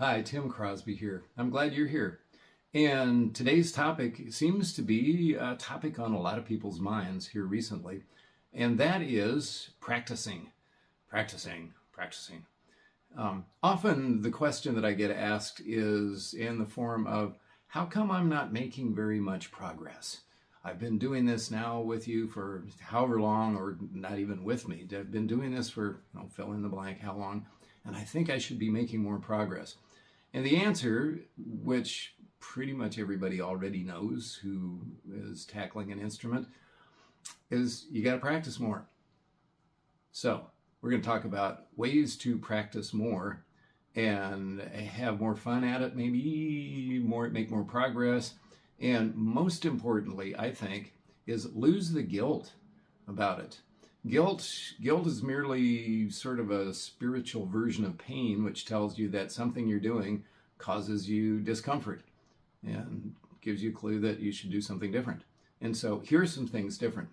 Hi, Tim Crosby here. I'm glad you're here. And today's topic seems to be a topic on a lot of people's minds here recently, and that is practicing, practicing. Often the question that I get asked is in the form of, how come I'm not making very much progress? I've been doing this now with you for however long, or not even with me. I've been doing this for, fill in the blank, how long, and I think I should be making more progress. And the answer, which pretty much everybody already knows who is tackling an instrument, is you got to practice more. So we're going to talk about ways to practice more and have more fun at it, maybe make more progress. And most importantly, I think, is lose the guilt about it. Guilt is merely sort of a spiritual version of pain, which tells you that something you're doing causes you discomfort and gives you a clue that you should do something different. And so here's some things different.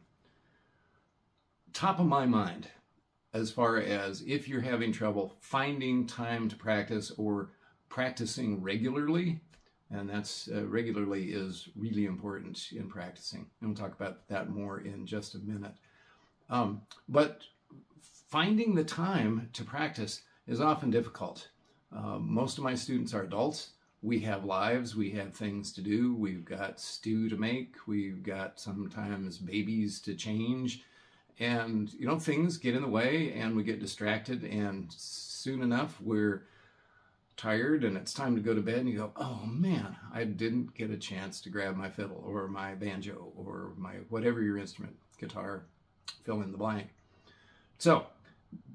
Top of my mind, as far as if you're having trouble finding time to practice or practicing regularly, and that's regularly is really important in practicing. And we'll talk about that more in just a minute. But finding the time to practice is often difficult. Most of my students are adults. We have lives, we have things to do, we've got stew to make, we've got sometimes babies to change, and things get in the way and we get distracted, and soon enough we're tired and it's time to go to bed, and you go, oh man, I didn't get a chance to grab my fiddle or my banjo or my whatever your instrument, guitar, fill in the blank. So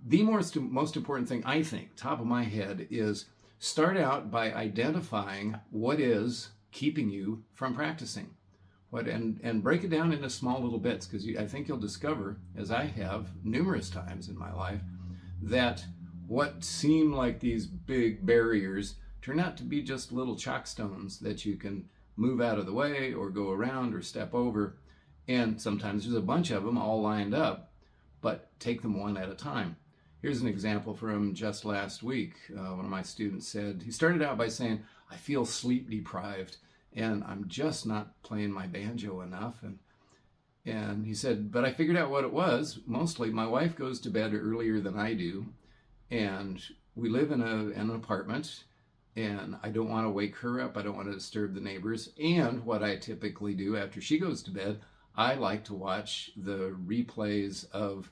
the most important thing, I think, top of my head, is start out by identifying what is keeping you from practicing. And break it down into small little bits, because I think you'll discover, as I have numerous times in my life, that what seem like these big barriers turn out to be just little chalk stones that you can move out of the way or go around or step over. And sometimes there's a bunch of them all lined up, but take them one at a time. Here's an example from just last week. One of my students said, he started out by saying, I feel sleep deprived and I'm just not playing my banjo enough. And he said, but I figured out what it was. Mostly my wife goes to bed earlier than I do, and we live in an apartment, and I don't want to wake her up. I don't want to disturb the neighbors. And what I typically do after she goes to bed, I like to watch the replays of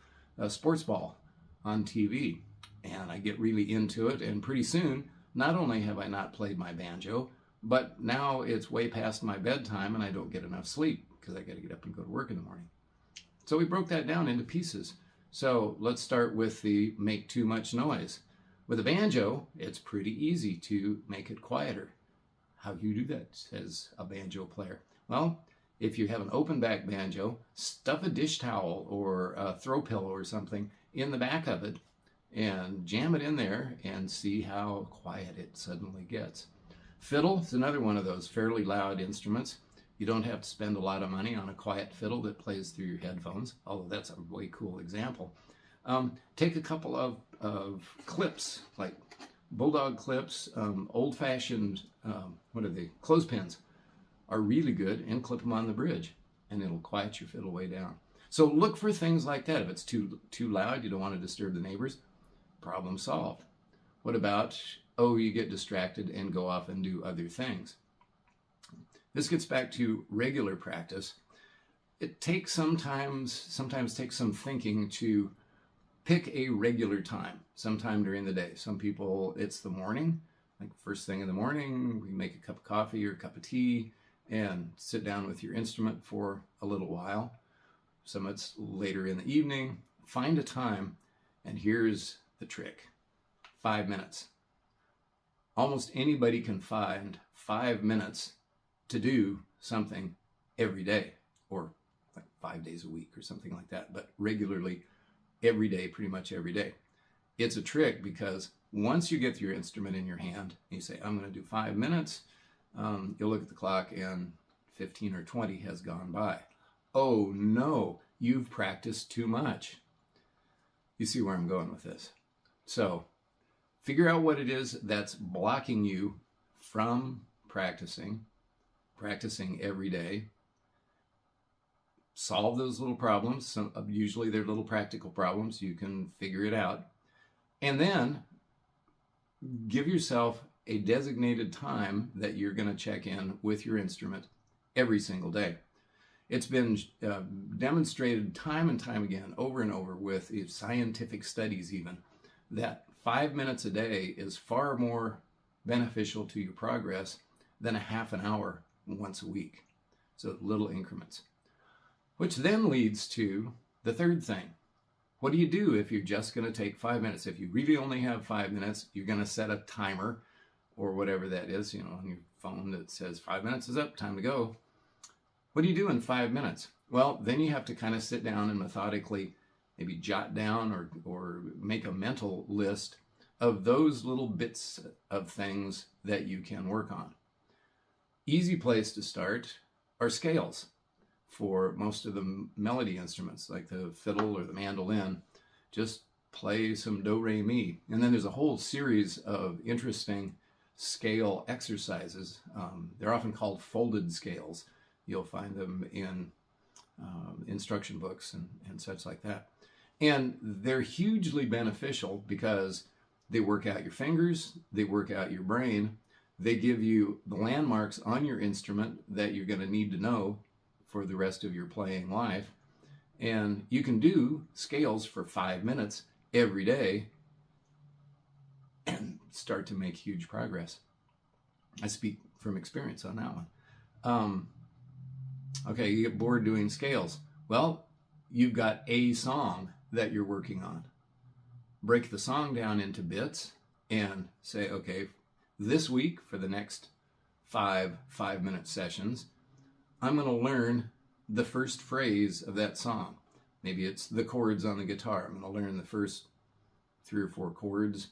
sports ball on TV, and I get really into it, and pretty soon not only have I not played my banjo, but now it's way past my bedtime and I don't get enough sleep because I got to get up and go to work in the morning. So we broke that down into pieces. So let's start with the make too much noise. With a banjo, it's pretty easy to make it quieter. How do you do that as a banjo player? Well, if you have an open back banjo, stuff a dish towel or a throw pillow or something in the back of it and jam it in there and see how quiet it suddenly gets. Fiddle is another one of those fairly loud instruments. You don't have to spend a lot of money on a quiet fiddle that plays through your headphones, although that's a way cool example. Take a couple of clips, like bulldog clips, old-fashioned, clothespins are really good, and clip them on the bridge, and it'll quiet your fiddle way down. So look for things like that. If it's too loud, you don't want to disturb the neighbors, problem solved. What about, you get distracted and go off and do other things? This gets back to regular practice. It takes sometimes takes some thinking to pick a regular time, sometime during the day. Some people, it's the morning, like first thing in the morning, we make a cup of coffee or a cup of tea and sit down with your instrument for a little while. Some it's later in the evening. Find a time, and here's the trick. 5 minutes. Almost anybody can find 5 minutes to do something every day, or like 5 days a week or something like that, but regularly every day, pretty much every day. It's a trick because once you get your instrument in your hand and you say, I'm going to do 5 minutes, you'll look at the clock and 15 or 20 has gone by. Oh no, you've practiced too much. You see where I'm going with this. So Figure out what it is that's blocking you from practicing every day. Solve those little problems. Usually they're little practical problems. You can figure it out. And then give yourself a designated time that you're going to check in with your instrument every single day. It's been demonstrated time and time again, over and over, with scientific studies even, that 5 minutes a day is far more beneficial to your progress than a half an hour once a week. So little increments. Which then leads to the third thing. What do you do if you're just going to take 5 minutes? If you really only have 5 minutes, you're going to set a timer or whatever that is, on your phone that says 5 minutes is up, time to go. What do you do in 5 minutes? Well, then you have to kind of sit down and methodically maybe jot down or make a mental list of those little bits of things that you can work on. Easy place to start are scales. For most of the melody instruments, like the fiddle or the mandolin, just play some do, re, mi. And then there's a whole series of interesting scale exercises. They're often called folded scales. You'll find them in instruction books and such like that. And they're hugely beneficial because they work out your fingers, they work out your brain, they give you the landmarks on your instrument that you're going to need to know for the rest of your playing life. And you can do scales for 5 minutes every day and start to make huge progress. I speak from experience on that one. Okay, you get bored doing scales. Well, you've got a song that you're working on. Break the song down into bits and say, okay, this week for the next 5-minute sessions, I'm going to learn the first phrase of that song. Maybe it's the chords on the guitar. I'm going to learn the first 3 or 4 chords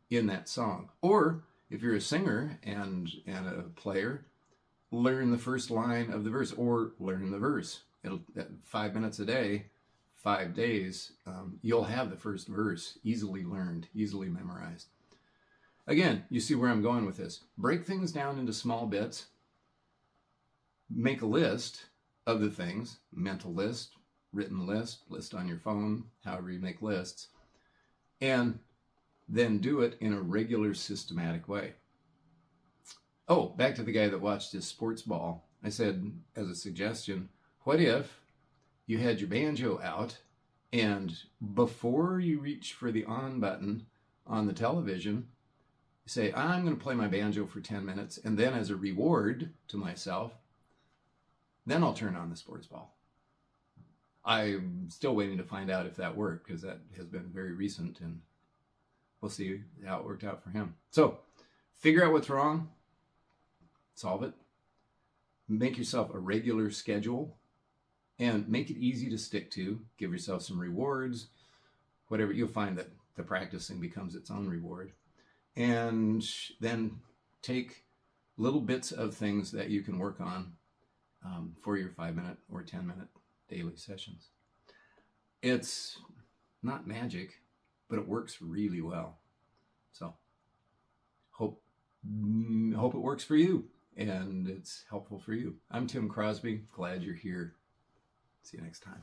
in that song. Or if you're a singer and a player, learn the first line of the verse or learn the verse. It'll 5 minutes a day, 5 days, you'll have the first verse easily learned, easily memorized. Again, you see where I'm going with this. Break things down into small bits. Make a list of the things, mental list, written list on your phone, however you make lists, and then do it in a regular, systematic way. Oh, back to the guy that watched his sports ball. I said, as a suggestion, what if you had your banjo out and before you reach for the on button on the television, you say, I'm going to play my banjo for 10 minutes, and then as a reward to myself, then I'll turn on the sports ball. I'm still waiting to find out if that worked because that has been very recent and we'll see how it worked out for him. So figure out what's wrong, solve it, make yourself a regular schedule and make it easy to stick to. Give yourself some rewards, whatever. You'll find that the practicing becomes its own reward. And then take little bits of things that you can work on for your 5-minute or 10-minute daily sessions. It's not magic, but it works really well. So hope it works for you and it's helpful for you. I'm Tim Crosby. Glad you're here. See you next time.